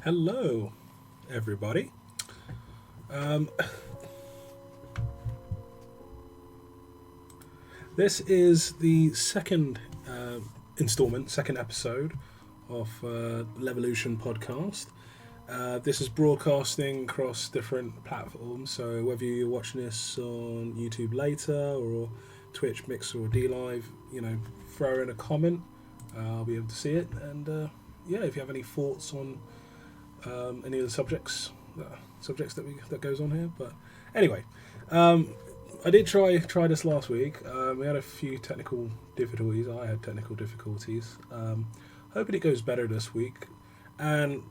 Hello, everybody. Um, this is the second installment, second episode of Levelution podcast. This is broadcasting across different platforms, so whether you're watching this on YouTube later or Twitch, Mixer, or D Live, throw in a comment. I'll be able to see it, and if you have any thoughts on any of the subjects that goes on here. But anyway, I did try this last week. We had a few technical difficulties. I had technical difficulties. Hoping it goes better this week. And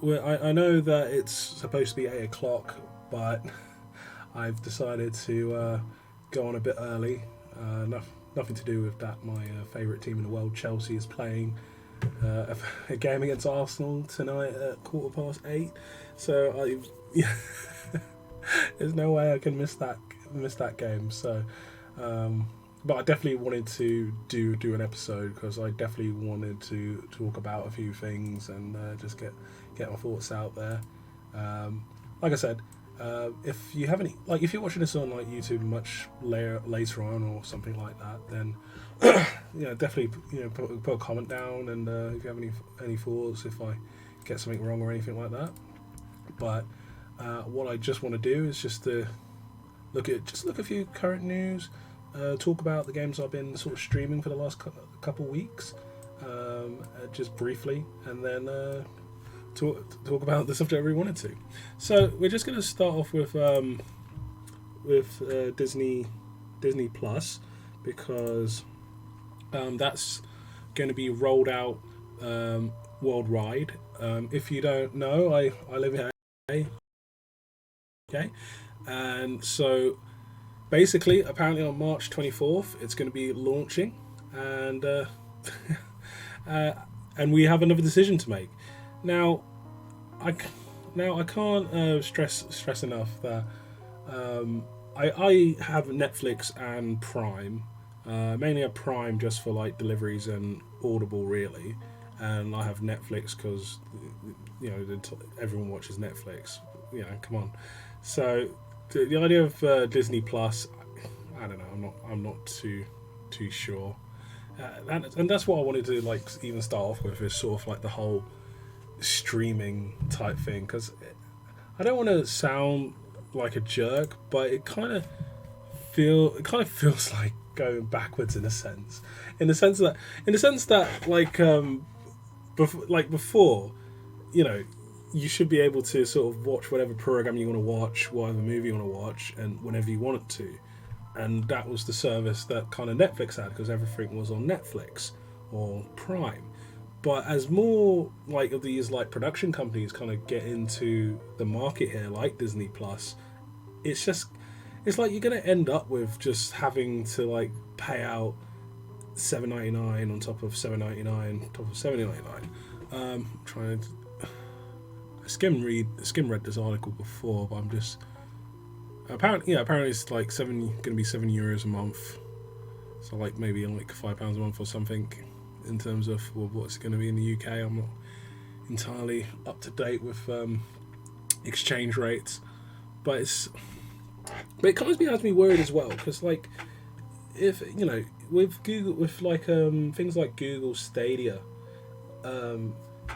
I know that it's supposed to be 8 o'clock, but I've decided to go on a bit early. Nothing to do with that. My favourite team in the world, Chelsea, is playing a game against Arsenal tonight at 8:15. So there's no way I can miss that game. So, but I definitely wanted to do an episode because I definitely wanted to talk about a few things and just get my thoughts out there. Like I said, if you have any, if you're watching this on YouTube much later on or something like that, then definitely put a comment down, and if you have any thoughts, if I get something wrong or anything like that. But what I just want to do is just to look at a few current news, talk about the games I've been sort of streaming for the last couple weeks, just briefly, and then talk about the subject we wanted to. So we're just going to start off with Disney Plus, because that's going to be rolled out worldwide. If you don't know, I live in LA, okay, and so basically, apparently on March 24th, it's going to be launching, and and we have another decision to make. Now I can't stress enough that I have Netflix and Prime. Mainly a Prime just for deliveries and Audible, really, and I have Netflix because everyone watches Netflix. Come on. So the idea of Disney Plus, I don't know. I'm not too sure, and that's what I wanted to even start off with, is sort of the whole streaming type thing, because I don't want to sound like a jerk, but it kind of feels like going backwards in the sense that before, you should be able to sort of watch whatever program you want to watch, whatever movie you want to watch, and whenever you want it to, and that was the service that kind of Netflix had, because everything was on Netflix or Prime. But as more of these production companies kind of get into the market here, like Disney Plus, it's you're going to end up with just having to pay out $7.99 on top of $7.99 on top of $7.99. Trying to skim read this article before, but I'm just apparently it's going to be €7 a month, so maybe £5 a month or something. In terms of what's going to be in the UK, I'm not entirely up to date with exchange rates, but it kind of has me worried as well, because if with Google, with things like Google Stadia,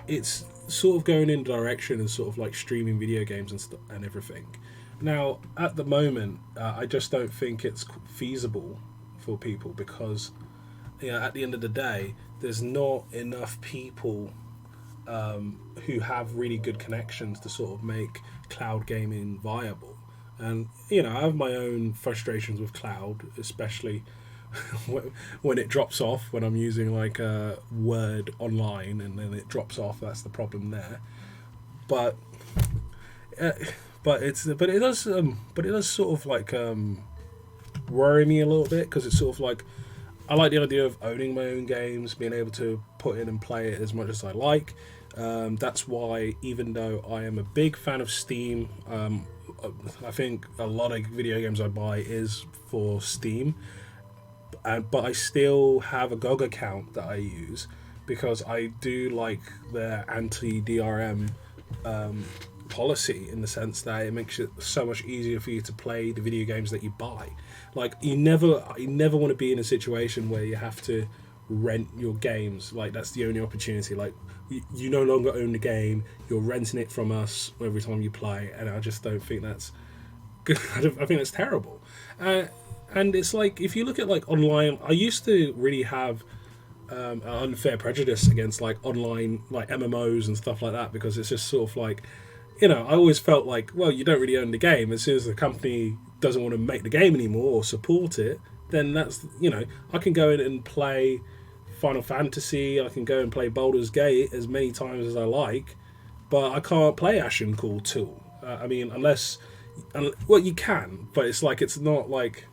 it's sort of going in the direction of sort of streaming video games and everything. Now at the moment, I just don't think it's feasible for people, because at the end of the day, there's not enough people who have really good connections to sort of make cloud gaming viable. And I have my own frustrations with cloud, especially when it drops off, when I'm using Word online and then it drops off. That's the problem there. But it does sort of worry me a little bit, because it's sort of I like the idea of owning my own games, being able to put in and play it as much as I like. That's why, even though I am a big fan of Steam, I think a lot of video games I buy is for Steam. But I still have a GOG account that I use, because I do like their anti-DRM policy in the sense that it makes it so much easier for you to play the video games that you buy. Like you never want to be in a situation where you have to rent your games. Like that's the only opportunity. Like you no longer own the game, you're renting it from us every time you play, and I just don't think that's good. I think that's terrible. And it's like if you look at like online, I used to really have an unfair prejudice against like online like MMOs and stuff like that, because it's just sort of like, I always felt like, well, you don't really own the game. As soon as the company doesn't want to make the game anymore or support it, then that's, I can go in and play Final Fantasy, I can go and play Baldur's Gate as many times as I like, but I can't play Ashen Call 2. I mean, well, you can, but it's like, it's not like,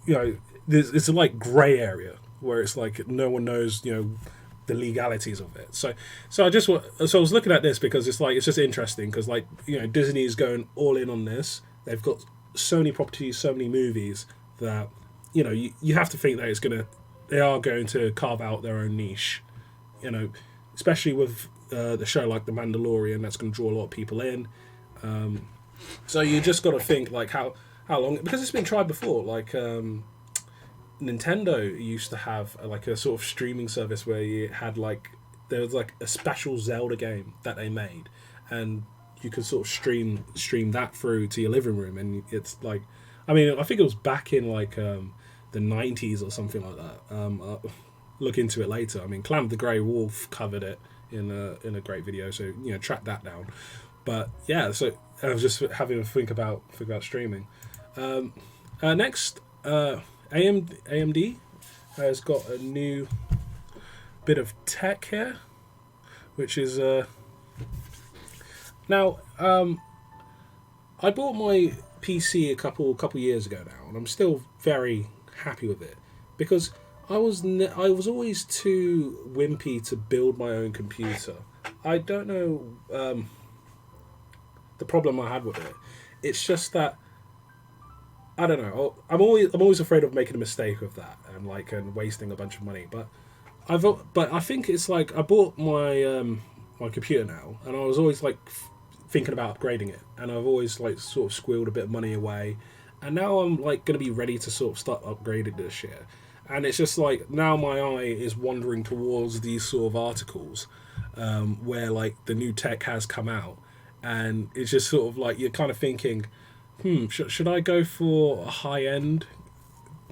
it's a like grey area where it's like no one knows, the legalities of it. So I was looking at this because it's like, it's just interesting because like, Disney is going all in on this. They've got so many properties, so many movies that, you have to think that they are going to carve out their own niche, especially with the show like The Mandalorian, that's going to draw a lot of people in. So you just got to think like how long, because it's been tried before, like Nintendo used to have like a sort of streaming service where you had like, there was like a special Zelda game that they made, and you could sort of stream that through to your living room, and it's like, I mean, I think it was back in like the 90s or something like that. I'll look into it later. I mean, Clam the Grey Wolf covered it in a great video, so track that down. But yeah, so I was just having a think about streaming. Next, AMD has got a new bit of tech here, which is now. I bought my PC a couple years ago now, and I'm still very happy with it because I was always too wimpy to build my own computer. I don't know the problem I had with it. It's just that I don't know. I'm always afraid of making a mistake with that and wasting a bunch of money. But I think it's like I bought my my computer now, and I was always like thinking about upgrading it, and I've always like sort of squealed a bit of money away, and now I'm like going to be ready to sort of start upgrading this year. And it's just like now my eye is wandering towards these sort of articles where like the new tech has come out, and it's just sort of like you're kind of thinking, should I go for a high end,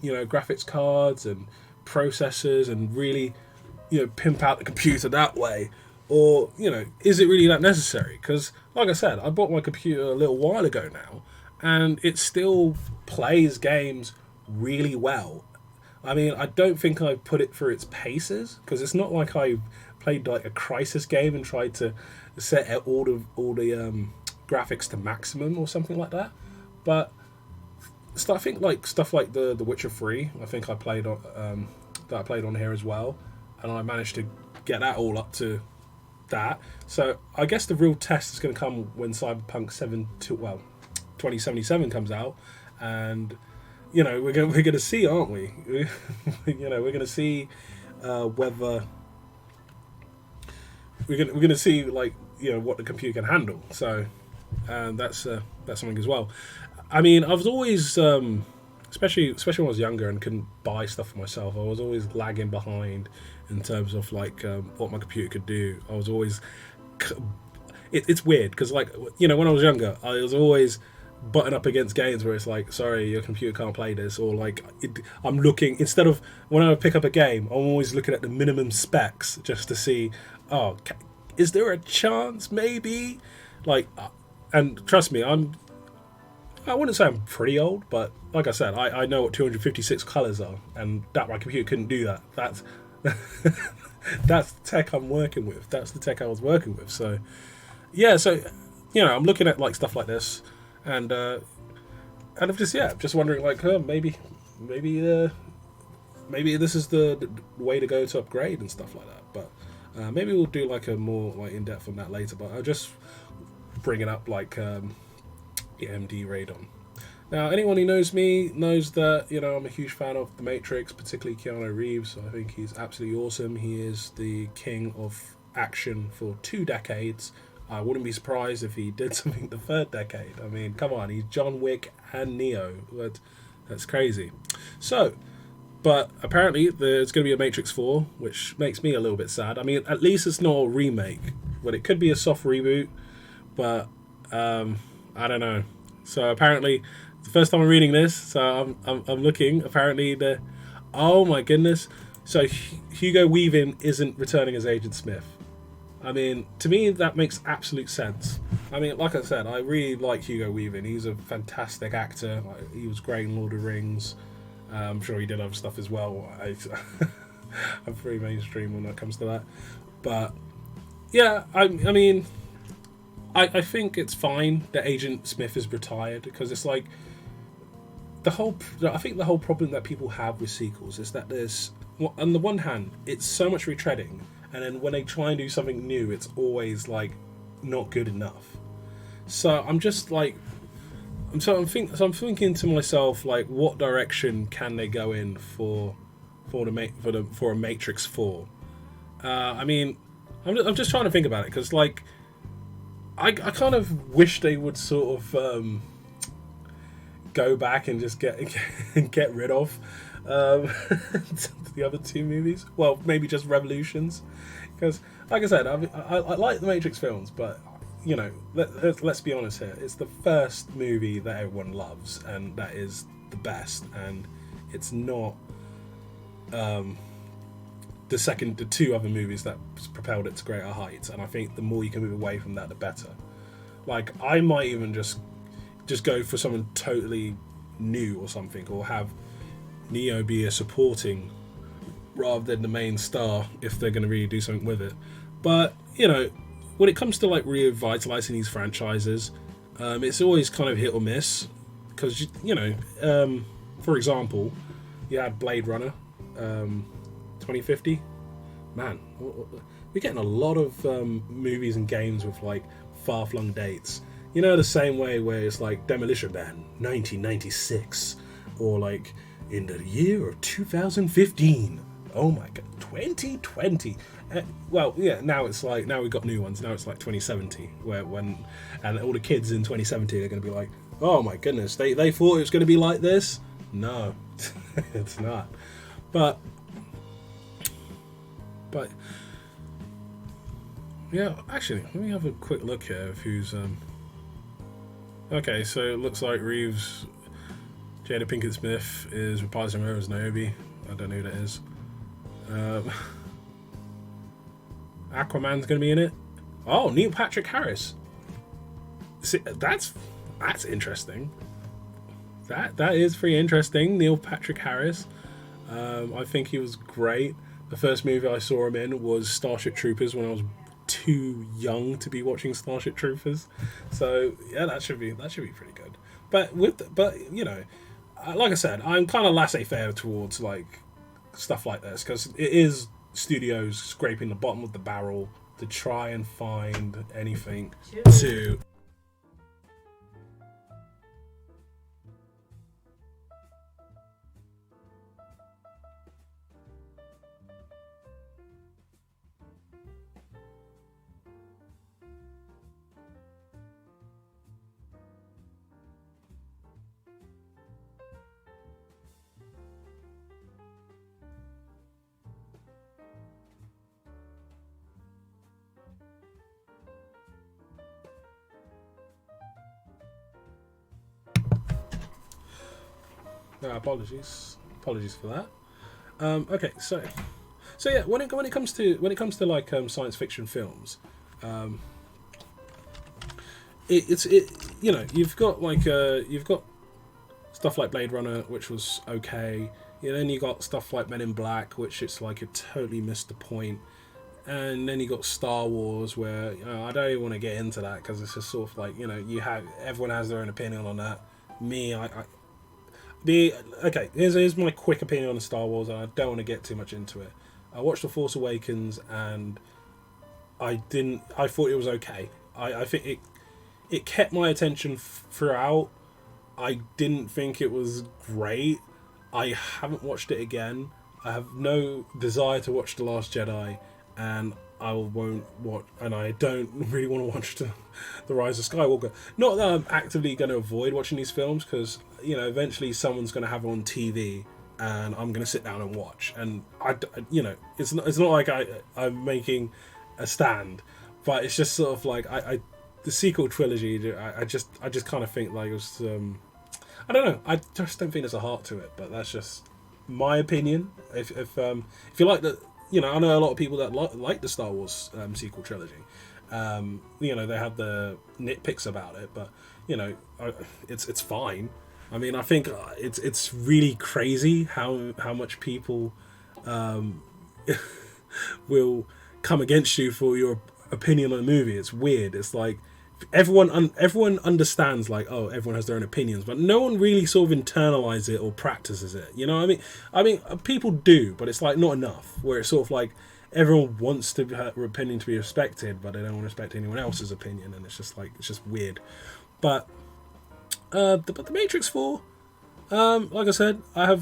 graphics cards and processors and really, pimp out the computer that way, or is it really that necessary? Because like I said, I bought my computer a little while ago now, and it still plays games really well. I mean, I don't think I put it through its paces, because it's not like I played like a Crisis game and tried to set all the graphics to maximum or something like that. But I think like stuff like the Witcher 3, I think I played on that I played on here as well, and I managed to get that all up to that. So I guess the real test is going to come when Cyberpunk 2077 comes out, and we're going to see, aren't we? We're going to see whether we're going to see like what the computer can handle. So that's something as well. I mean, I was always, especially when I was younger and couldn't buy stuff for myself, I was always lagging behind in terms of like what my computer could do. I was always, it's weird because like when I was younger, I was always butting up against games where it's like, sorry, your computer can't play this, or like I'm looking, instead of when I pick up a game, I'm always looking at the minimum specs just to see, is there a chance maybe, like, and trust me, I wouldn't say I'm pretty old, but like I said, I know what 256 colours are, and that my computer couldn't do that. That's that's the tech I'm working with. That's the tech I was working with. So yeah, so I'm looking at like stuff like this, and I'm just wondering like, maybe this is the way to go to upgrade and stuff like that. But maybe we'll do like a more like in depth on that later. But I'll just bring it up like. AMD Radeon. Now, anyone who knows me knows that I'm a huge fan of The Matrix, particularly Keanu Reeves. I think he's absolutely awesome. He is the king of action for 2 decades. I wouldn't be surprised if he did something the third decade. I mean, come on, he's John Wick and Neo. That's crazy. So, but apparently there's going to be a Matrix 4, which makes me a little bit sad. I mean, at least it's not a remake, but it could be a soft reboot. But I don't know. So apparently, the first time I'm reading this, so I'm looking. Apparently, oh my goodness. So Hugo Weaving isn't returning as Agent Smith. I mean, to me, that makes absolute sense. I mean, like I said, I really like Hugo Weaving. He's a fantastic actor. He was great in Lord of the Rings. I'm sure he did other stuff as well. I'm pretty mainstream when it comes to that. But, yeah, I mean, I think it's fine that Agent Smith is retired, because it's like, I think the whole problem that people have with sequels is that there's, on the one hand, it's so much retreading, and then when they try and do something new, it's always like not good enough. So I'm just like, I'm thinking to myself, like, what direction can they go in for a Matrix 4? I mean, I'm just trying to think about it, because like, I kind of wish they would sort of go back and just get rid of the other two movies. Well, maybe just Revolutions, because, like I said, I like the Matrix films, but you know, let's be honest here. It's the first movie that everyone loves, and that is the best, and it's not the two other movies that propelled it to greater heights. And I think the more you can move away from that, the better. Like, I might even just go for something totally new or something, or have Neo be a supporting rather than the main star if they're going to really do something with it. But, you know, when it comes to like revitalizing these franchises, it's always kind of hit or miss, because, you know, for example, you had Blade Runner 2050. Man, we're getting a lot of movies and games with like far-flung dates. You know, the same way where it's like Demolition Man 1996, or like in the year of 2015. Oh my god, 2020. Well, yeah, now we've got new ones. Now it's like 2070, and all the kids in 2070 are going to be like, oh my goodness, they thought it was going to be like this. No, it's not. But yeah, actually, let me have a quick look here of who's okay, so it looks like Reeves, Jada Pinkett Smith is reprising her as Niobe. I don't know who that is. Aquaman's going to be in it. Oh, Neil Patrick Harris. See, that's interesting. That is pretty interesting. Neil Patrick Harris. I think he was great. The first movie I saw him in was Starship Troopers when I was too young to be watching Starship Troopers. So yeah, that should be pretty good. But you know, like I said, I'm kind of laissez-faire towards like stuff like this, because it is studios scraping the bottom of the barrel to try and find anything to. Apologies for that. Okay, so yeah, when it comes to like science fiction films, it's you know, you've got stuff like Blade Runner, which was okay. Then you got stuff like Men in Black, which it's like it totally missed the point. And then you got Star Wars, where I don't even want to get into that, because it's just sort of like, everyone has their own opinion on that. Me, okay, here's my quick opinion on Star Wars, and I don't want to get too much into it. I watched The Force Awakens, and I thought it was okay. I think it kept my attention throughout. I didn't think it was great. I haven't watched it again. I have no desire to watch The Last Jedi, and I won't watch, and I don't really want to watch the Rise of Skywalker. Not that I'm actively going to avoid watching these films, because eventually someone's going to have it on TV, and I'm going to sit down and watch. And it's not like I'm making a stand, but it's just sort of like I the sequel trilogy. I just kind of think like it was. I don't know. I just don't think there's a heart to it, but that's just my opinion. If you like the, I know a lot of people that like the Star Wars sequel trilogy. They have the nitpicks about it, but it's fine. I mean, I think it's really crazy how much people will come against you for your opinion on a movie. It's weird. It's like everyone understands, like, oh, everyone has their own opinions, but no one really sort of internalizes it or practices it. I mean people do, but it's like not enough, where it's sort of like everyone wants to her opinion to be respected, but they don't want to respect anyone else's opinion, and it's just weird. But the Matrix 4, like I said, I have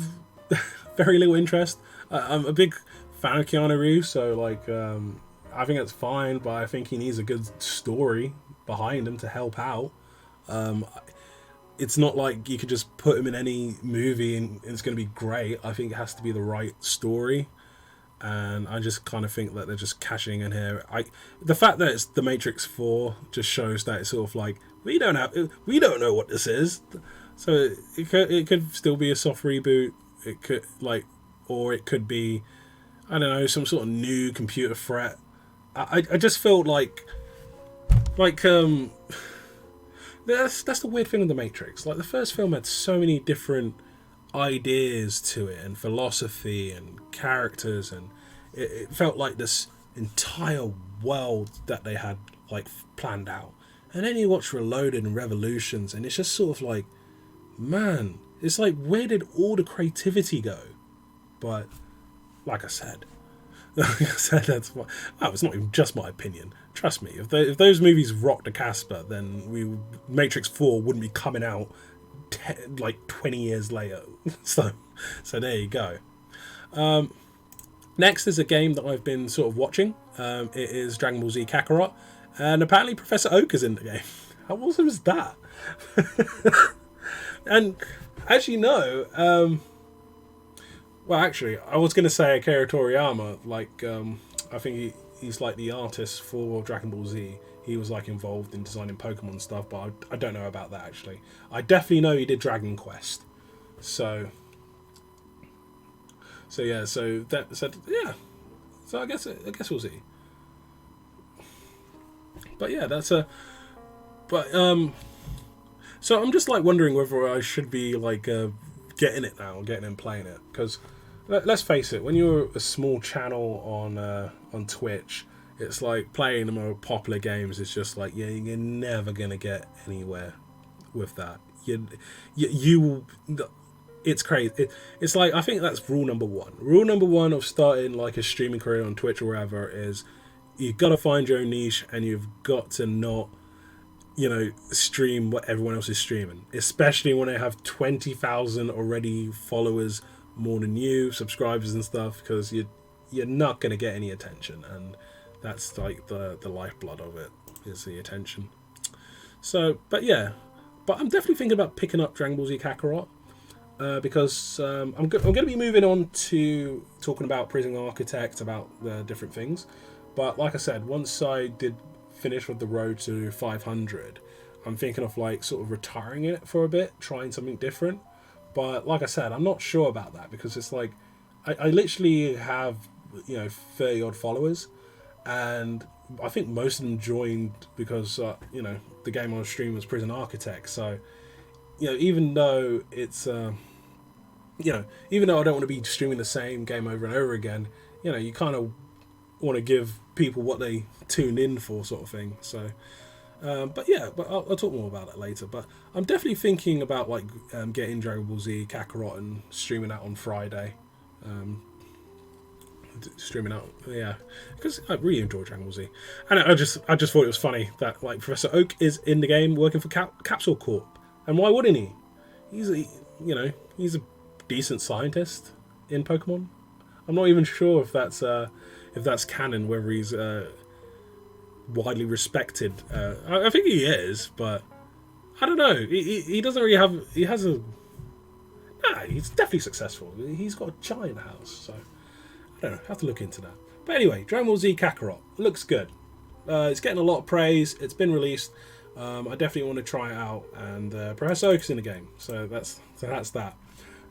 very little interest. I'm a big fan of Keanu Reeves, so like I think that's fine, but I think he needs a good story behind him to help out. It's not like you could just put him in any movie and it's going to be great. I think it has to be the right story, and I just kind of think that they're just cashing in here. The fact that it's the Matrix 4 just shows that it's sort of like we don't know what this is, so it could still be a soft reboot. It could or it could be, I don't know, some sort of new computer threat. I just felt like that's the weird thing with the Matrix. Like, the first film had so many different ideas to it, and philosophy and characters, and it felt like this entire world that they had like planned out. And then you watch Reloaded and Revolutions, and it's just sort of like, man, it's like, where did all the creativity go? But like I said, it's not even just my opinion. Trust me, if those movies rocked the Casper, then Matrix 4 wouldn't be coming out like 20 years later. so there you go. Next is a game that I've been sort of watching. It is Dragon Ball Z Kakarot, and apparently Professor Oak is in the game. How awesome is that? And as you know, well, actually, I was going to say Akira Toriyama. Like, I think he's like the artist for Dragon Ball Z. He was like involved in designing Pokemon stuff, but I don't know about that actually. I definitely know he did Dragon Quest. So yeah. So yeah. So I guess we'll see. But yeah, So I'm just like wondering whether I should be like getting it now, getting and playing it, because let's face it, when you're a small channel on Twitch, it's like playing the more popular games. It's just like, yeah, you're never gonna get anywhere with that. You it's crazy. It's like, I think that's rule number one. Rule number one of starting like a streaming career on Twitch or wherever is you've got to find your own niche, and you've got to not, stream what everyone else is streaming, especially when they have 20,000 already followers, more than you, subscribers and stuff, because you're not going to get any attention, and that's like the lifeblood of it, is the attention. So, but I'm definitely thinking about picking up Dragon Ball Z Kakarot, because I'm going to be moving on to talking about Prison Architect, about the different things. But like I said, once I did finish with the road to 500, I'm thinking of like sort of retiring it for a bit, trying something different. But like I said, I'm not sure about that, because it's like I literally have 30 odd followers, and I think most of them joined because the game I was streaming was Prison Architect. So even though it's even though I don't want to be streaming the same game over and over again, you kind of want to give people what they tuned in for, sort of thing. So but I'll talk more about that later. But I'm definitely thinking about like getting Dragon Ball Z Kakarot and streaming that on Friday. Streaming out, yeah, because I really enjoy Dragon Ball Z, and I just thought it was funny that like Professor Oak is in the game working for Capsule Corp, and why wouldn't he? He's a decent scientist in Pokemon. I'm not even sure if that's canon, whether he's widely respected. I think he is, but I don't know. He doesn't really have. He has a. Nah, he's definitely successful. He's got a giant house, so I don't know. Have to look into that. But anyway, Dragon Ball Z Kakarot looks good. It's getting a lot of praise. It's been released. I definitely want to try it out, and Professor Oak's in the game, so that's that.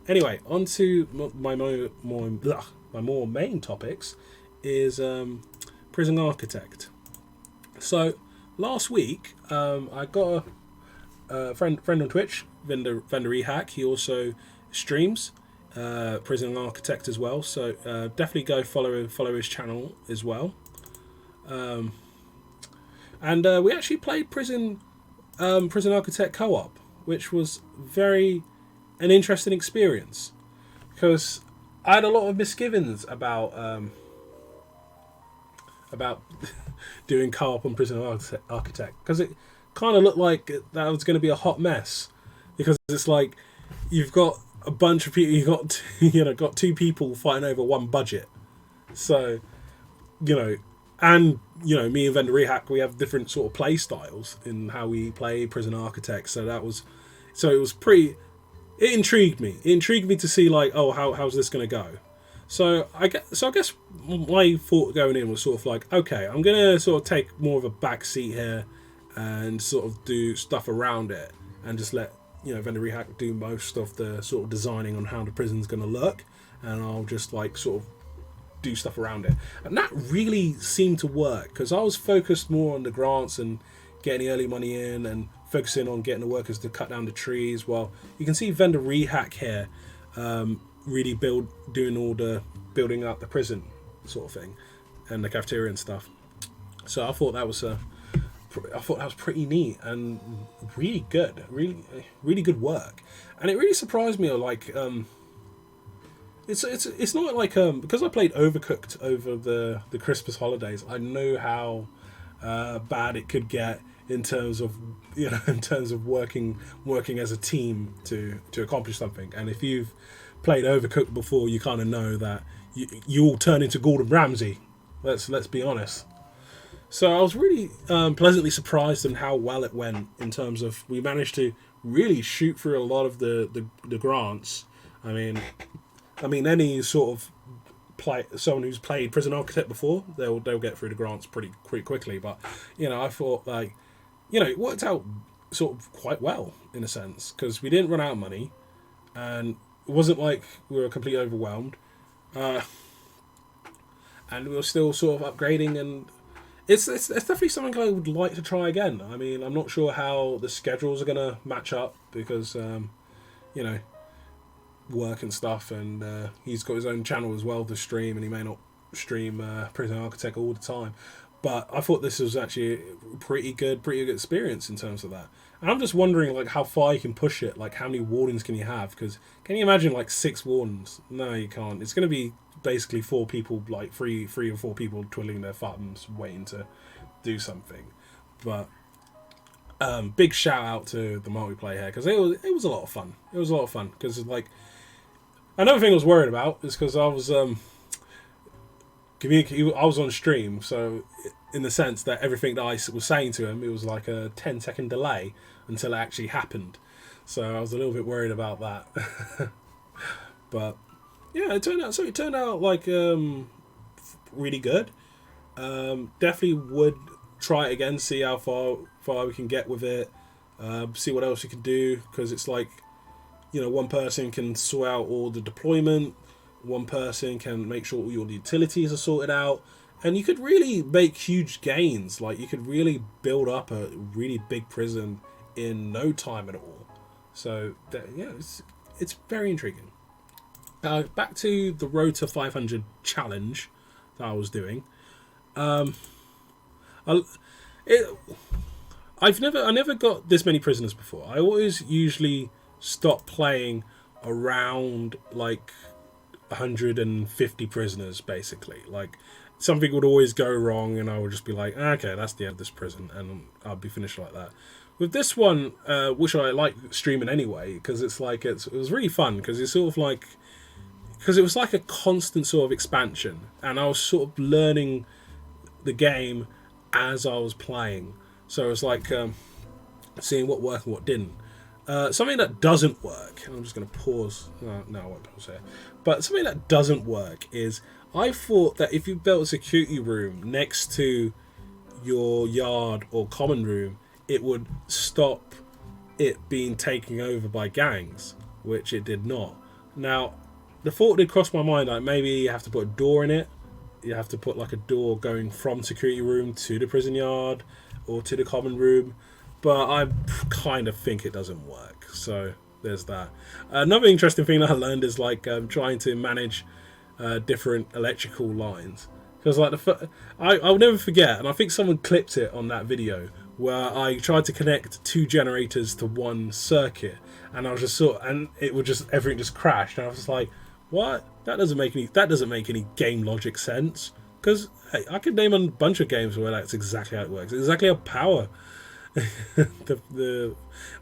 Anyway, on to my more main topics is Prison Architect. So last week, I got a friend on Twitch, Vendor Ehack. He also streams Prison Architect as well. So definitely go follow his channel as well. And we actually played Prison Architect co-op, which was an interesting experience, because I had a lot of misgivings about doing co-op on Prison Architect, because it kind of looked like that was going to be a hot mess, because it's like you've got a bunch of people, got two people fighting over one budget, so and me and Vendor Rehack, we have different sort of play styles in how we play Prison Architect, so it was pretty. It intrigued me. It intrigued me to see how's this going to go. So I guess my thought going in was sort of like, okay, I'm going to sort of take more of a back seat here and sort of do stuff around it and just let Vendor Rehack do most of the sort of designing on how the prison's going to look, and I'll just sort of do stuff around it. And that really seemed to work, because I was focused more on the grants and getting the early money in and focusing on getting the workers to cut down the trees. Well, you can see Vendor Rehack here really doing all the building up the prison sort of thing and the cafeteria and stuff. So I thought that was pretty neat and really good, really good work. And it really surprised me, it's not like because I played Overcooked over the Christmas holidays, I know how bad it could get in terms of working as a team to accomplish something. And if you've played Overcooked before, you kind of know that you all turn into Gordon Ramsay. Let's be honest. So I was really pleasantly surprised in how well it went, in terms of we managed to really shoot through a lot of the grants. I mean, any sort of someone who's played Prison Architect before, they'll get through the grants pretty quickly. But I thought it worked out sort of quite well in a sense, because we didn't run out of money, and it wasn't like we were completely overwhelmed, and we were still sort of upgrading, and it's definitely something I would like to try again. I mean, I'm not sure how the schedules are going to match up, because work and stuff, and he's got his own channel as well to stream, and he may not stream Prison Architect all the time. But I thought this was actually a pretty good experience in terms of that. And I'm just wondering how far you can push it, how many wardens can you have? Because can you imagine 6 wardens? No, you can't. It's going to be basically 4 people, three or 4 people twiddling their thumbs waiting to do something. But big shout out to the multiplayer here, because it was a lot of fun. It was a lot of fun, because another thing I was worried about is because I was I was on stream, so in the sense that everything that I was saying to him, it was like a 10-second delay until it actually happened. So I was a little bit worried about that. But yeah, it turned out really good. Definitely would try it again, see how far we can get with it, see what else you can do, because it's one person can sort out all the deployment, one person can make sure all your utilities are sorted out, and you could really make huge gains. You could really build up a really big prison in no time at all. So it's very intriguing. Back to the Road to 500 challenge that I was doing. I never got this many prisoners before. I always usually stop playing around 150 prisoners, basically. Something would always go wrong, and I would just be like, okay, that's the end of this prison, and I'll be finished like that. With this one, which I like streaming anyway, because it was really fun, because it's sort of because it was like a constant sort of expansion, and I was sort of learning the game as I was playing. So it was like seeing what worked and what didn't. Something that doesn't work, and I'm just going to pause. No, I won't pause here. But something that doesn't work is, I thought that if you built a security room next to your yard or common room, it would stop it being taken over by gangs, which it did not. Now, the thought did cross my mind, like maybe you have to put a door in it. You have to put like a door going from security room to the prison yard or to the common room. But I kind of think it doesn't work. So there's that. Another interesting thing that I learned is like trying to manage different electrical lines. Because like I'll never forget, and I think someone clipped it on that video, where I tried to connect 2 generators to one circuit, and I was just and it would just, everything just crashed, and I was just like, what? That doesn't make any game logic sense. Because hey, I could name a bunch of games where that's exactly how it works. Exactly how power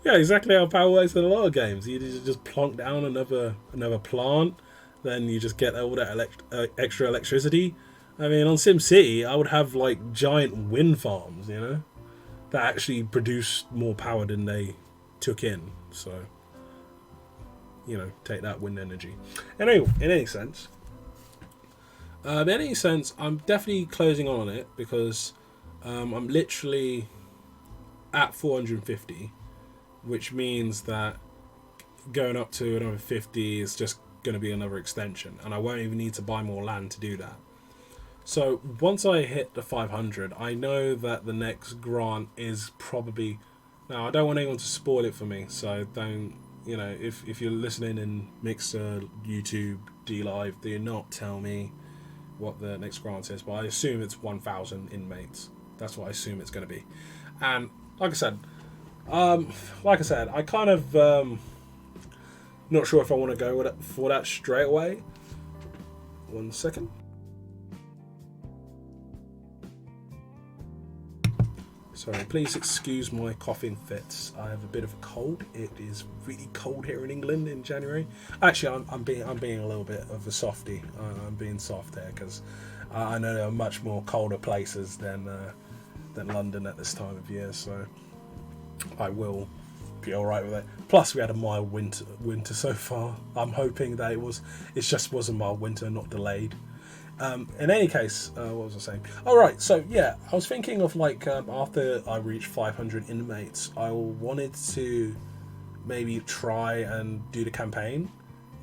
exactly how power works in a lot of games. You just plonk down another plant, then you just get all that extra electricity. I mean, on SimCity, I would have like giant wind farms, you know, that actually produce more power than they took in. So, you know, take that wind energy. Anyway, in any sense, I'm definitely closing on it, because I'm literally at 450, which means that going up to another 50 is just going to be another extension, and I won't even need to buy more land to do that. So once I hit the 500, I know that the next grant is probably... Now, I don't want anyone to spoil it for me, so don't, you know, if you're listening in Mixer, YouTube, DLive, do not tell me what the next grant is, but I assume it's 1,000 inmates. That's what I assume it's going to be. And like I said, I kind of not sure if I want to go with it for that straight away. 1 second. Sorry, please excuse my coughing fits. I have a bit of a cold. It is really cold here in England in January. Actually, I'm being a little bit of a softie. I'm being soft here because I know there are much more colder places than London at this time of year. So I will be all right with it. Plus, we had a mild winter so far. I'm hoping that it just was a mild winter, not delayed. In any case, what was I saying? All right, so yeah, I was thinking of like after I reached 500 inmates, I wanted to maybe try and do the campaign,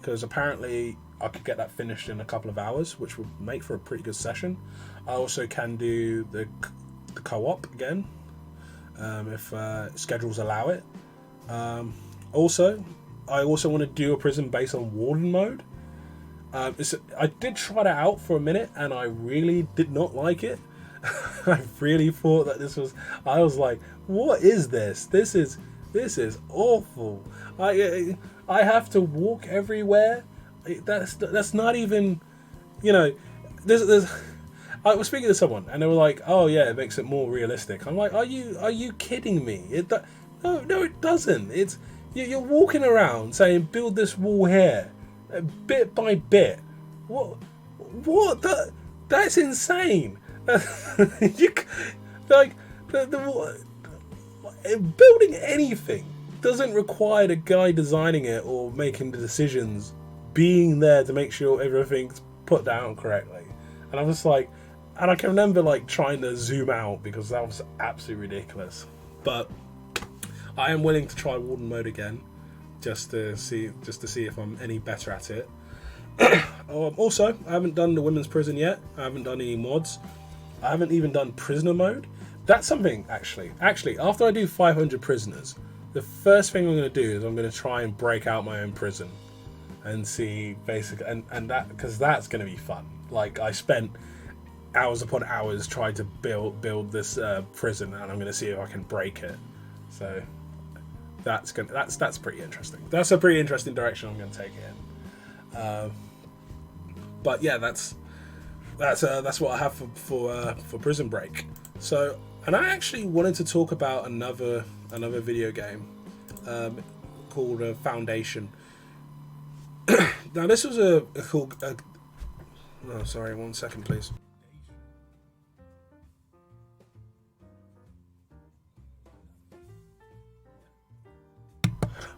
because apparently I could get that finished in a couple of hours, which would make for a pretty good session. I also can do the co-op again, if schedules allow it. I also want to do a prison based on warden mode. I did try that out for a minute, and I really did not like it. I really thought that I was like, what is this? This is awful. I have to walk everywhere. That's not even, you know. I was speaking to someone, and they were like, "Oh yeah, it makes it more realistic." I'm like, "Are you kidding me? No, it doesn't. It's you're walking around saying, build this wall here, bit by bit. What? That's insane. Building anything doesn't require the guy designing it or making the decisions being there to make sure everything's put down correctly." And I'm just like, and I can remember like trying to zoom out because that was absolutely ridiculous. But I am willing to try warden mode again, just to see if I'm any better at it. Also, I haven't done the women's prison yet. I haven't done any mods. I haven't even done prisoner mode. That's something actually. After I do 500 prisoners, the first thing I'm going to do is I'm going to try and break out my own prison and see basically, and that, because that's going to be fun. Like, I spent hours upon hours trying to build this prison, and I'm going to see if I can break it. So that's pretty interesting. That's a pretty interesting direction I'm going to take it in. But yeah, that's what I have for Prison Break. So, and I actually wanted to talk about another video game called Foundation. Now this was a cool. No, sorry, 1 second, please.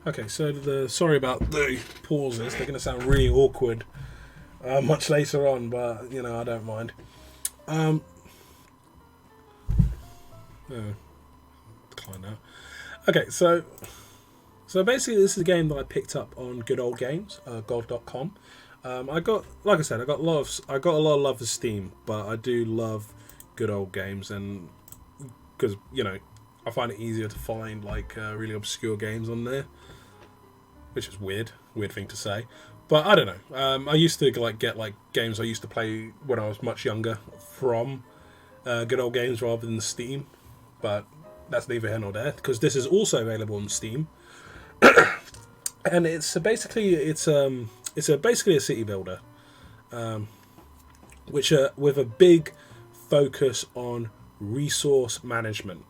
Okay, so sorry about the pauses. They're going to sound really awkward much later on, but I don't mind. Decline now. Okay, so basically this is a game that I picked up on Good Old Games, god.com. I got, like I said, I got a lot of love for Steam, but I do love Good Old Games, and because I find it easier to find like really obscure games on there, which is weird thing to say, but I don't know. I used to get games I used to play when I was much younger from Good Old Games rather than Steam, but that's neither here nor there, because this is also available on Steam. And it's basically a city builder, which with a big focus on resource management,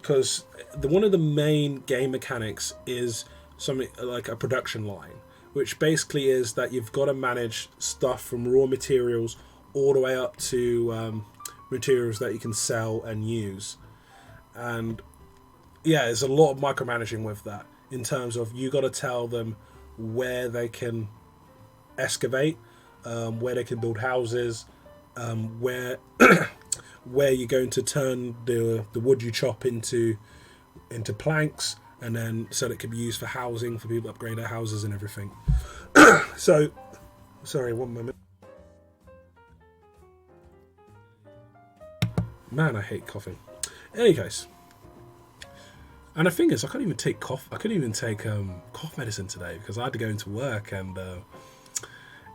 because one of the main game mechanics is something like a production line, which basically is that you've got to manage stuff from raw materials all the way up to materials that you can sell and use. And yeah, there's a lot of micromanaging with that, in terms of you got to tell them where they can excavate, where they can build houses, where where you're going to turn the wood you chop into planks, and then so that it can be used for housing, for people to upgrade their houses and everything. So, sorry, 1 moment. Man, I hate coughing. In any case, and the thing is, I couldn't even take cough medicine today because I had to go into work, and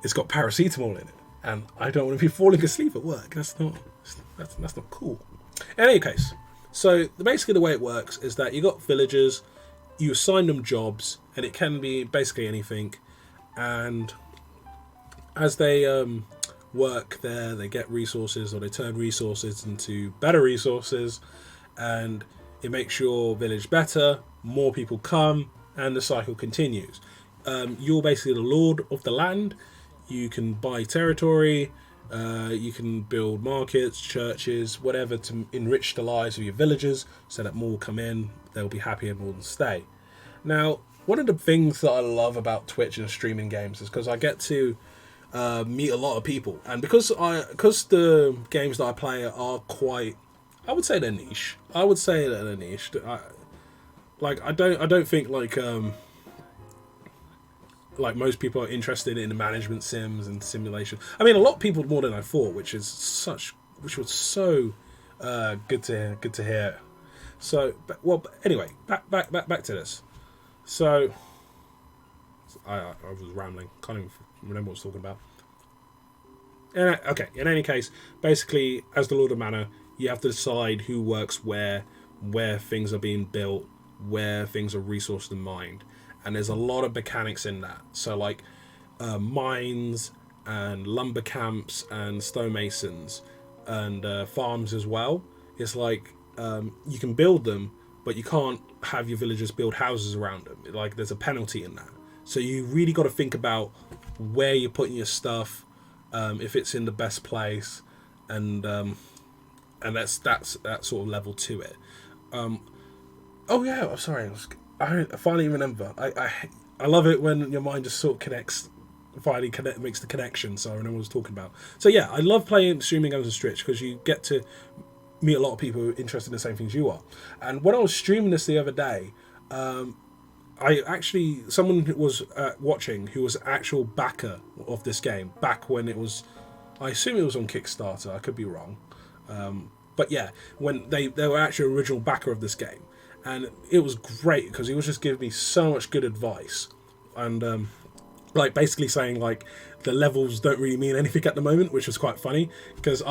it's got paracetamol in it, and I don't want to be falling asleep at work. That's not cool. In any case, so basically the way it works is that you got villagers, you assign them jobs, and it can be basically anything, and as they work there, they get resources, or they turn resources into better resources, and it makes your village better, more people come, and the cycle continues. You're basically the lord of the land. You can buy territory, you can build markets, churches, whatever, to enrich the lives of your villagers so that more will come in, they'll be happy and more will stay. Now, one of the things that I love about Twitch and streaming games is because I get to meet a lot of people, and because the games that I play are quite, I would say they're niche. I don't think like most people are interested in the management sims and simulation. I mean, a lot of people more than I thought, which was so good to hear. So, well, anyway, back to this. So, I was rambling. Can't even remember what I was talking about. Okay, in any case, basically, as the Lord of Manor, you have to decide who works where things are being built, where things are resourced and mined. And there's a lot of mechanics in that. So, like, mines and lumber camps and stonemasons and farms as well. It's like, you can build them, but you can't have your villagers build houses around them. Like, there's a penalty in that. So you really got to think about where you're putting your stuff, if it's in the best place, and that's that sort of level to it. Oh yeah, I'm sorry. I finally remember. I love it when your mind just sort of makes the connection. So I know what I was talking about. So yeah, I love playing streaming games on Twitch because you get to meet a lot of people who are interested in the same things you are. And when I was streaming this the other day, someone who was watching who was an actual backer of this game back when it was, I assume it was on Kickstarter, I could be wrong, but yeah, when they were actually original backer of this game, and it was great because he was just giving me so much good advice, and like basically saying like the levels don't really mean anything at the moment, which was quite funny because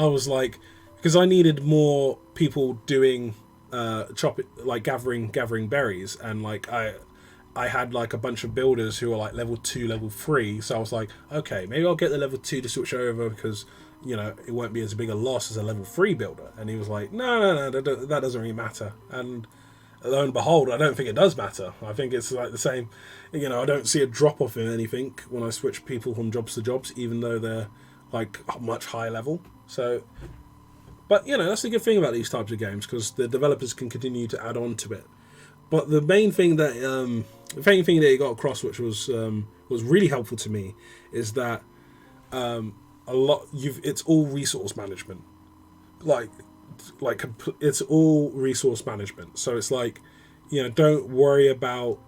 I needed more people doing gathering berries, and like I had like a bunch of builders who are like level 2, level 3, so I was like, okay, maybe I'll get the level 2 to switch over because, it won't be as big a loss as a level 3 builder. And he was like, no, that doesn't really matter. And lo and behold, I don't think it does matter. I think it's like the same. I don't see a drop off in anything when I switch people from jobs to jobs, even though they're like much higher level. So, but that's the good thing about these types of games, because the developers can continue to add on to it. But the main thing that it got across, which was really helpful to me, is that it's all resource management. It's all resource management. So it's like, don't worry about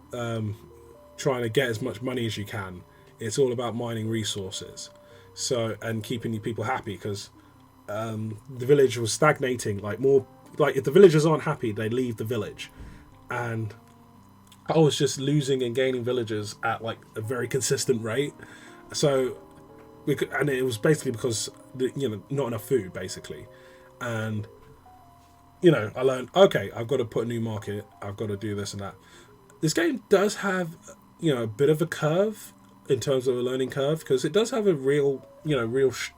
trying to get as much money as you can. It's all about mining resources. So, and keeping your people happy, because the village was stagnating. If the villagers aren't happy, they leave the village. And I was just losing and gaining villagers at like a very consistent rate. So, and it was basically because not enough food, basically. And I learned, okay, I've got to put a new market, I've got to do this and that. This game does have a bit of a curve in terms of a learning curve, because it does have a real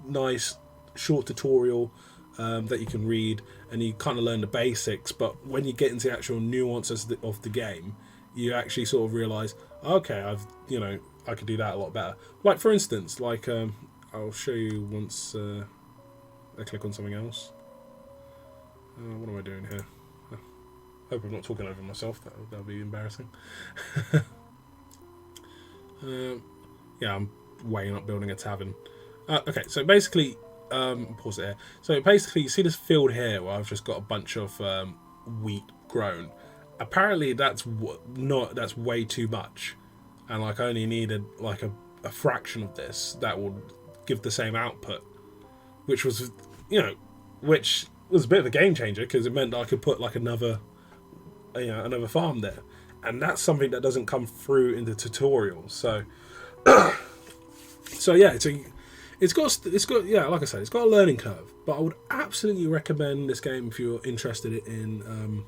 nice short tutorial that you can read, and you kind of learn the basics. But when you get into the actual nuances of the game, you actually sort of realize, okay, I could do that a lot better. Like, for instance, I'll show you once I click on something else. What am I doing here? I hope I'm not talking over myself. That'll be embarrassing. Yeah, I'm weighing up building a tavern. Okay, so basically, pause it here. So basically, you see this field here where I've just got a bunch of wheat grown. Apparently, that's way too much, and I only needed like a fraction of this that would give the same output, which was a bit of a game changer, because it meant that I could put like another farm there, and that's something that doesn't come through in the tutorials. So, it's got like I said, it's got a learning curve. But I would absolutely recommend this game if you're interested in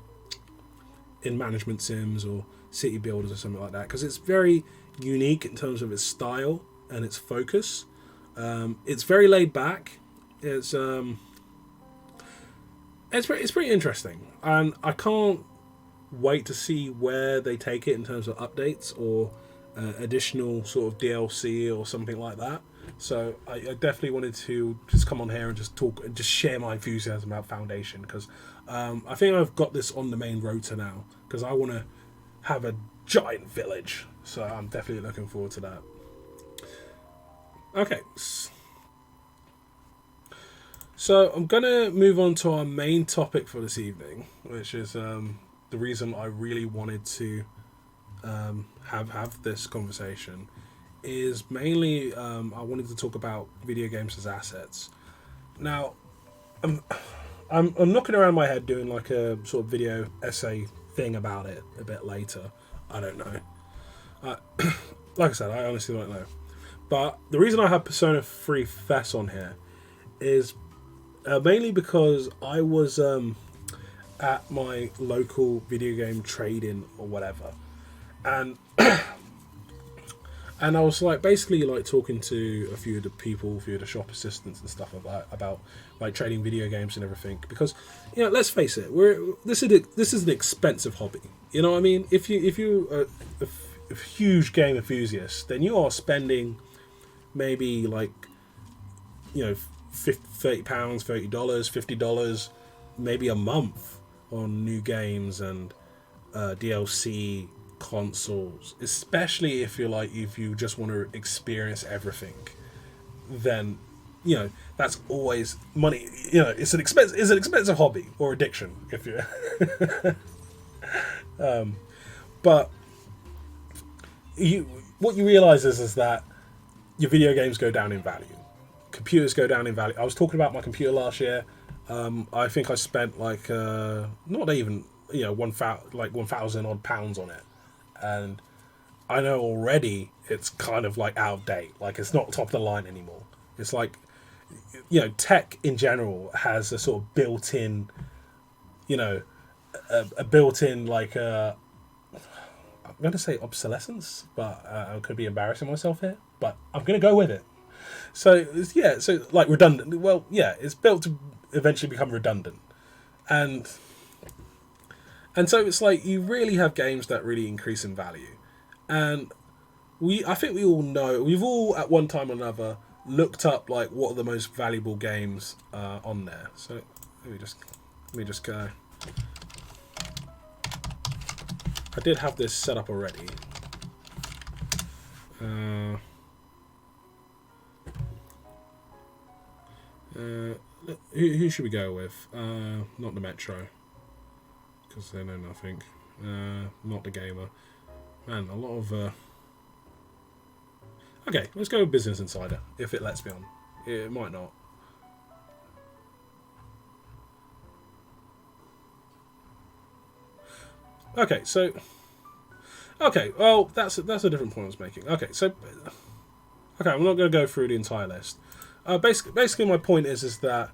management sims or city builders or something like that, because it's very unique in terms of its style and its focus. It's very laid back. It's pretty interesting, and I can't wait to see where they take it in terms of updates or additional sort of DLC or something like that. So I definitely wanted to just come on here and just talk and just share my enthusiasm about Foundation, because I think I've got this on the main rota now, because I want to have a giant village. So I'm definitely looking forward to that. Okay. So I'm going to move on to our main topic for this evening, which is the reason I really wanted to have this conversation, is mainly I wanted to talk about video games as assets. Now, I'm knocking around my head doing like a sort of video essay thing about it a bit later. I don't know. Like I said, I honestly don't know. But the reason I have Persona 3 FES on here is mainly because I was at my local video game trade-in or whatever, and and I was like basically like talking to a few of the people, a few of the shop assistants and stuff about like trading video games and everything, because let's face it, this is an expensive hobby. You know what I mean? If you're a huge game enthusiast, then you are spending maybe like £30, $30, $50, maybe a month on new games and DLC, consoles. Especially if you just want to experience everything, then that's always money. It's an expensive hobby or addiction if you. But what you realize is that your video games go down in value. Computers go down in value. I was talking about my computer last year. I think I spent like not even 1,000 odd pounds on it, and I know already it's kind of like out of date. Like, it's not top of the line anymore. It's like tech in general has a sort of built-in a built-in like I'm going to say obsolescence, but I could be embarrassing myself here, but I'm going to go with it. So like redundant. Well, yeah, it's built to eventually become redundant, and And so it's like you really have games that really increase in value. And I think we all know, we've all at one time or another looked up like what are the most valuable games on there. So let me just go. I did have this set up already. Who should we go with? Not the Metro, because they know nothing. Not the Gamer. Man, a lot of... Okay, let's go with Business Insider, if it lets me on. It might not. Okay, so... Okay, well, that's a different point I was making. Okay, so... Okay, I'm not going to go through the entire list. Basically, my point is that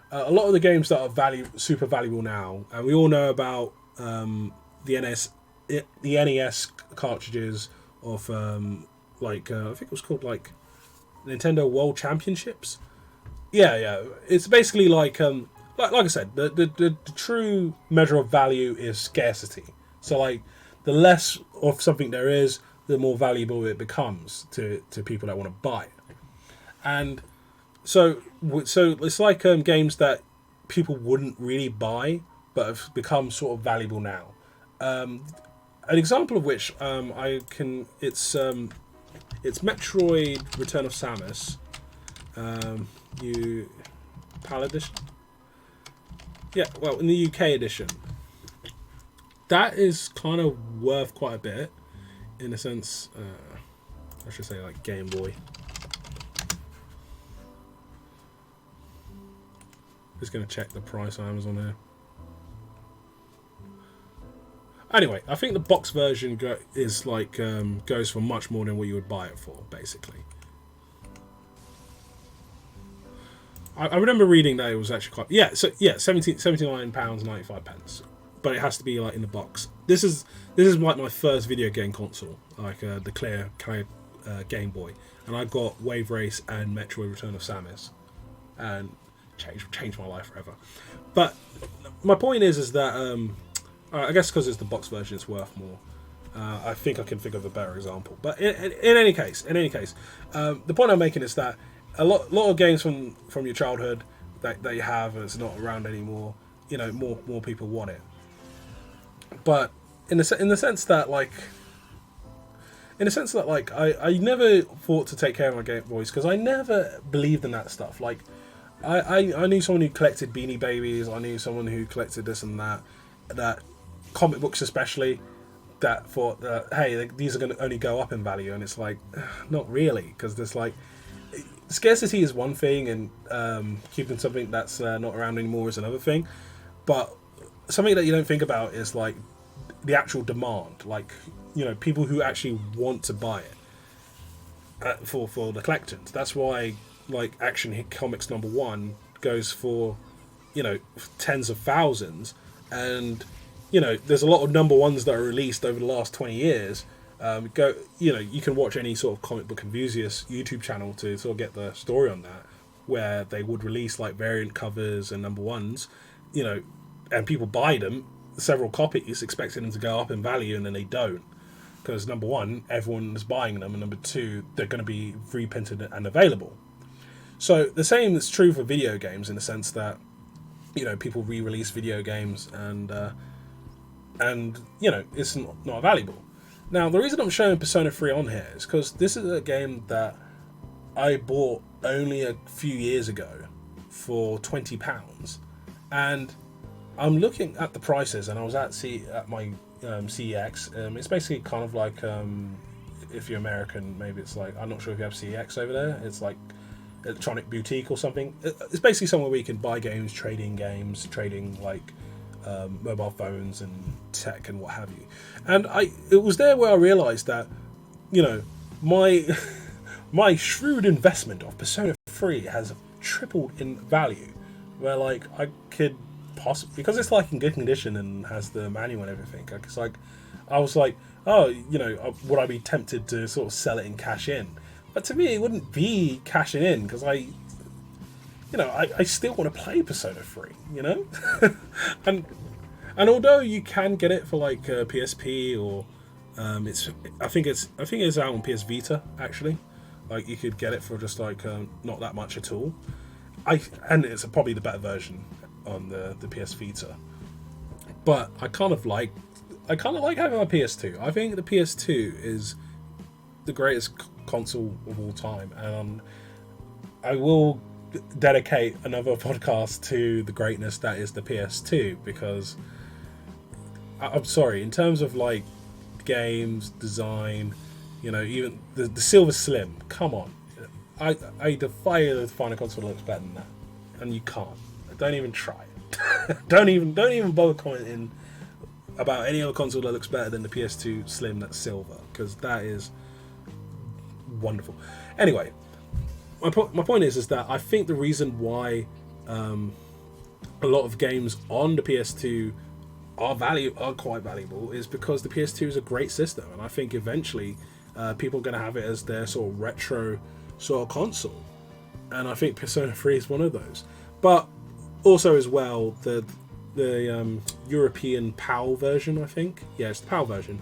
a lot of the games that are super valuable now, and we all know about the NES cartridges of I think it was called like Nintendo World Championships. Yeah, it's basically like I said, the true measure of value is scarcity. So like the less of something there is, the more valuable it becomes to people that want to buy it. And so it's like games that people wouldn't really buy but have become sort of valuable now. An example of which it's Metroid Return of Samus. PAL edition? Yeah, well, in the UK edition. That is kind of worth quite a bit, in a sense. I should say like Game Boy. Just going to check the price on Amazon here. Anyway, I think the box version is like goes for much more than what you would buy it for, basically. I remember reading that it was actually quite... Yeah, so yeah, £79.95. But it has to be like in the box. This is like my first video game console, like the clear Game Boy. And I got Wave Race and Metroid Return of Samus. And changed my life forever. But my point is that... I guess because it's the box version, it's worth more. I think I can think of a better example. But in any case, the point I'm making is that a lot of games from your childhood that you have and it's not around anymore, you know, more people want it. But in the sense that I never thought to take care of my Game Boys because I never believed in that stuff. Like I knew someone who collected Beanie Babies. I knew someone who collected this and that comic books especially, that thought that, hey, these are going to only go up in value, and it's like, not really, because there's like, scarcity is one thing, and keeping something that's not around anymore is another thing, but something that you don't think about is like the actual demand, like, you know, people who actually want to buy it for the collectors. That's why like Action Hit Comics #1 goes for, you know, tens of thousands. And, you know, there's a lot of #1s that are released over the last 20 years. You can watch any sort of comic book enthusiast YouTube channel to sort of get the story on that, where they would release like variant covers and #1s, you know, and people buy them, several copies, expecting them to go up in value, and then they don't. Because #1, everyone is buying them, and #2, they're going to be reprinted and available. So the same is true for video games in the sense that, you know, people re-release video games and you know, it's not valuable. Now, the reason I'm showing Persona 3 on here is because this is a game that I bought only a few years ago for £20, and I'm looking at the prices, and I was at my CEX. It's basically kind of like if you're American, maybe it's like, I'm not sure if you have CEX over there. It's like Electronic Boutique or something. It's basically somewhere where you can buy games, trading like mobile phones and tech and what have you. And it was there where I realised that, you know, my shrewd investment of Persona 3 has tripled in value. Where like I could possibly, because it's like in good condition and has the manual and everything. It's like I was like, oh, you know, would I be tempted to sort of sell it and cash in? But to me, it wouldn't be cashing in because I still want to play Persona 3, you know? and And although you can get it for like PSP or it's I think it's out on PS Vita actually. Like you could get it for just like not that much at all. And it's probably the better version on the PS Vita. But I kind of like having my PS2. I think the PS2 is the greatest console of all time, and I will dedicate another podcast to the greatness that is the PS2, because I'm sorry, in terms of like games, design, you know, even the Silver Slim, come on. I defy you to find a console that looks better than that. And you can't. Don't even try it. don't even bother commenting about any other console that looks better than the PS2 Slim that's silver, because that is wonderful. Anyway, my point is that I think the reason why a lot of games on the PS2 are quite valuable is because the PS2 is a great system, and I think eventually people are going to have it as their sort of retro sort of console, and I think Persona 3 is one of those. But also as well, the European PAL version, I think, yeah, it's the PAL version.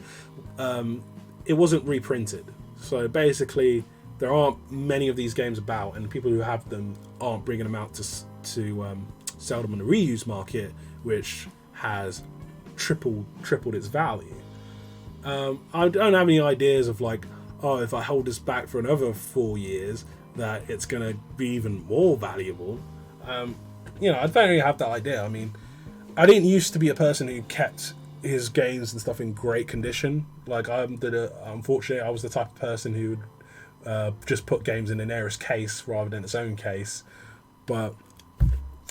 It wasn't reprinted, so basically there aren't many of these games about, and people who have them aren't bringing them out to sell them on the reuse market, which has tripled its value. I don't have any ideas of like, oh, if I hold this back for another 4 years, that it's going to be even more valuable. You know, I don't really have that idea. I mean, I didn't used to be a person who kept his games and stuff in great condition. Like, unfortunately, I was the type of person who would just put games in the nearest case rather than its own case. But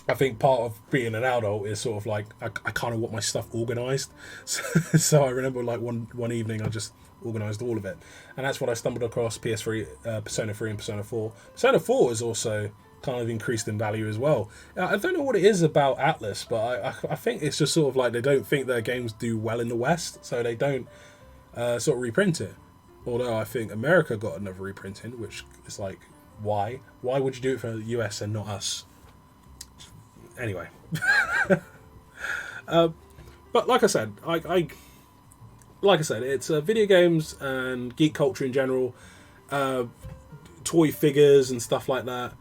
I think part of being an adult is sort of like, I kind of want my stuff organised. So I remember like one evening I just organised all of it. And that's when I stumbled across Persona 3 and Persona 4. Persona 4 is also kind of increased in value as well. I don't know what it is about Atlas, but I think it's just sort of like they don't think their games do well in the West, so they don't sort of reprint it. Although I think America got another reprinting, which is like, why? Why would you do it for the US and not us? Anyway. But like I said, it's video games and geek culture in general, toy figures and stuff like that.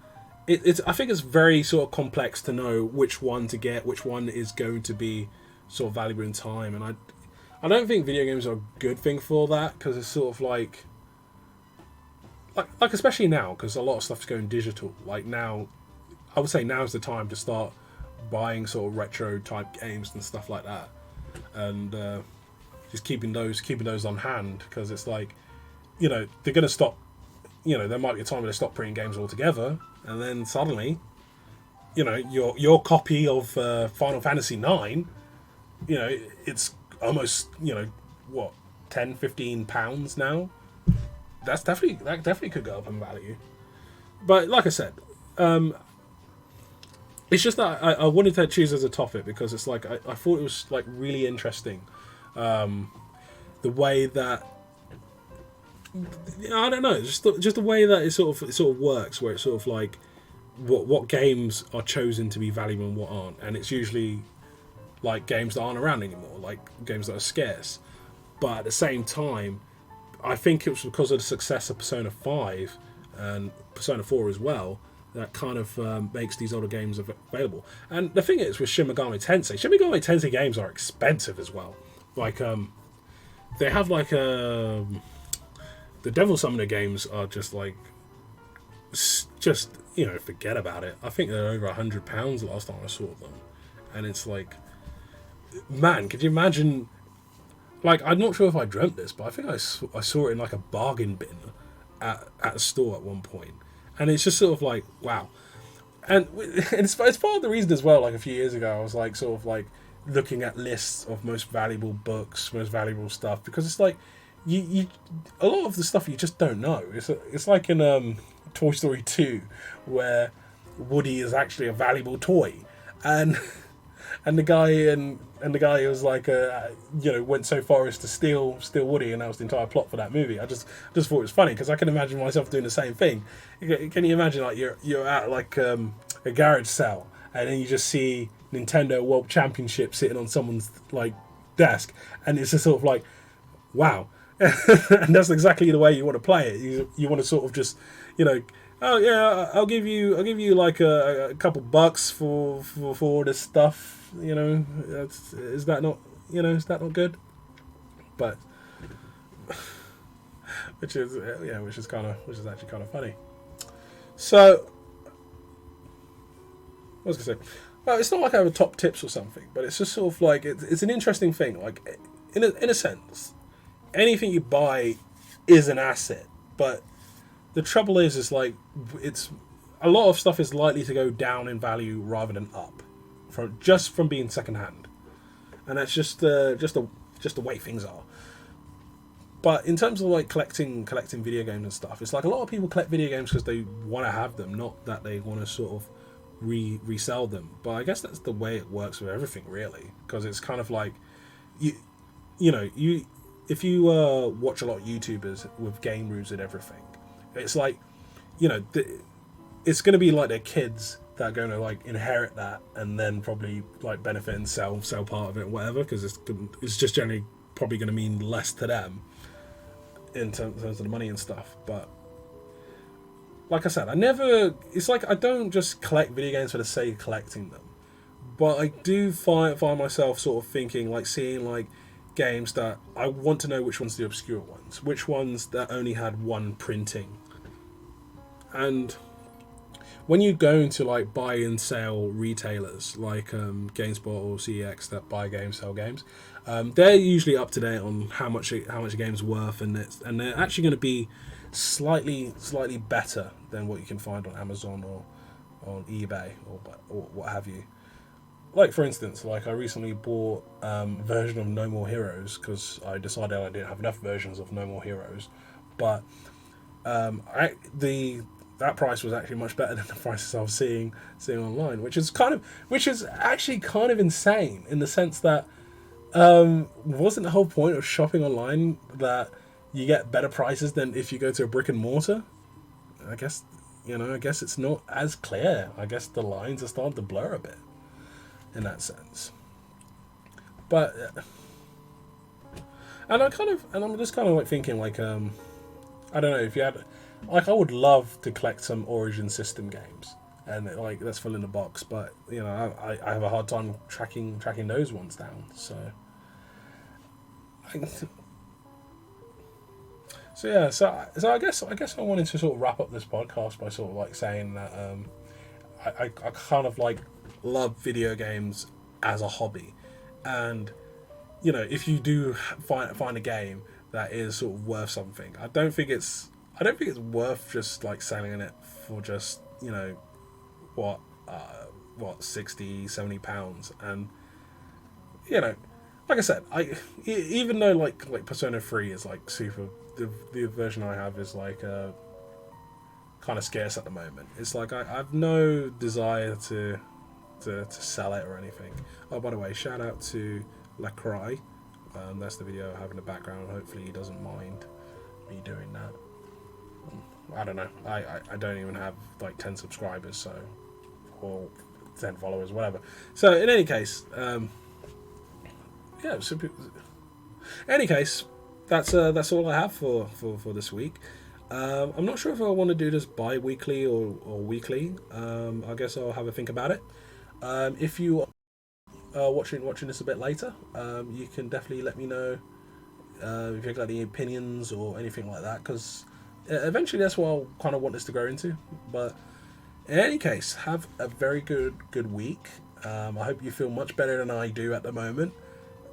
I think it's very sort of complex to know which one to get, which one is going to be sort of valuable in time, and I don't think video games are a good thing for that, because it's sort of like especially now, because a lot of stuff's going digital. Like now, I would say now's the time to start buying sort of retro type games and stuff like that, and just keeping those on hand, because it's like, you know, they're going to stop. You know, there might be a time where they stop printing games altogether, and then suddenly, you know, your copy of Final Fantasy 9, you know, it's almost, you know, what, £10-15 now. That definitely could go up in value. But like I said, it's just that I wanted to choose as a topic because it's like I thought it was like really interesting, the way that, I don't know, just the way that it sort of works, where it's sort of like what games are chosen to be valuable and what aren't, and it's usually like games that aren't around anymore, like games that are scarce. But at the same time, I think it was because of the success of Persona 5 and Persona 4 as well that kind of makes these older games available. And the thing is with Shin Megami Tensei games are expensive as well. Like they have like the Devil Summoner games are just like, just, you know, forget about it. I think they're over £100 last time I saw them. And it's like, man, could you imagine, like, I'm not sure if I dreamt this, but I think I saw it in like a bargain bin at a store at one point. And it's just sort of like, wow. And it's part of the reason as well, like a few years ago, I was like sort of like looking at lists of most valuable books, most valuable stuff, because it's like, you a lot of the stuff you just don't know. It's like in Toy Story 2, where Woody is actually a valuable toy, and the guy was like you know, went so far as to steal Woody, and that was the entire plot for that movie. I just thought it was funny because I can imagine myself doing the same thing. Can you imagine, like, you're at like a garage sale, and then you just see Nintendo World Championship sitting on someone's like desk, and it's just sort of like, wow. And that's exactly the way you want to play it. You want to sort of just, you know, oh yeah, I'll give you like a couple bucks for all this stuff. You know, is that not good? But which is actually kind of funny. So I was gonna say, well, it's not like I have a top tips or something, but it's just sort of like it's an interesting thing. Like in a sense, anything you buy is an asset, but the trouble is like it's a lot of stuff is likely to go down in value rather than up, from being secondhand, and that's just the way things are. But in terms of like collecting video games and stuff, it's like a lot of people collect video games because they want to have them, not that they want to sort of resell them. But I guess that's the way it works with everything, really, because it's kind of like you if you watch a lot of YouTubers with game reviews and everything, it's like, you know, it's going to be like their kids that are going to like inherit that and then probably like benefit and sell part of it or whatever, because it's just generally probably going to mean less to them in terms of the money and stuff. But like I said, it's like I don't just collect video games for the sake of collecting them, but I do find myself sort of thinking, like, seeing like games that I want to know which ones are the obscure ones, which ones that only had one printing. And when you go into like buy and sell retailers like GameSpot or CEX that buy games, sell games, they're usually up to date on how much a game's worth, and they're actually going to be slightly better than what you can find on Amazon or on eBay or what have you. Like, for instance, like I recently bought a version of No More Heroes because I decided I didn't have enough versions of No More Heroes, but that price was actually much better than the prices I was seeing online, which is actually kind of insane in the sense that wasn't the whole point of shopping online that you get better prices than if you go to a brick and mortar? I guess it's not as clear. I guess the lines are starting to blur a bit in that sense. But and I'm just kind of like thinking like I don't know if you had, like, I would love to collect some Origin system games and like that's full in the box, but you know I have a hard time tracking those ones down. So I guess I wanted to sort of wrap up this podcast by sort of like saying that I kind of like love video games as a hobby, and you know, if you do find a game that is sort of worth something, I don't think it's worth just like selling it for just, you know, what 60-70 pounds. And you know, like I said, even though like Persona 3 is like super, the version I have is like kind of scarce at the moment. It's like I have no desire to sell it or anything. Oh, by the way, shout out to Lacroix. That's the video I have in the background. Hopefully he doesn't mind me doing that. I don't know. I don't even have like 10 subscribers, so, or 10 followers, whatever. So in any case, yeah. So, any case, that's all I have for this week. I'm not sure if I want to do this bi-weekly or weekly. I guess I'll have a think about it. If you are watching this a bit later, you can definitely let me know if you've got any opinions or anything like that, because eventually that's what I'll kind of want this to grow into. But in any case, have a very good week. I hope you feel much better than I do at the moment,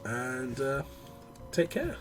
and take care.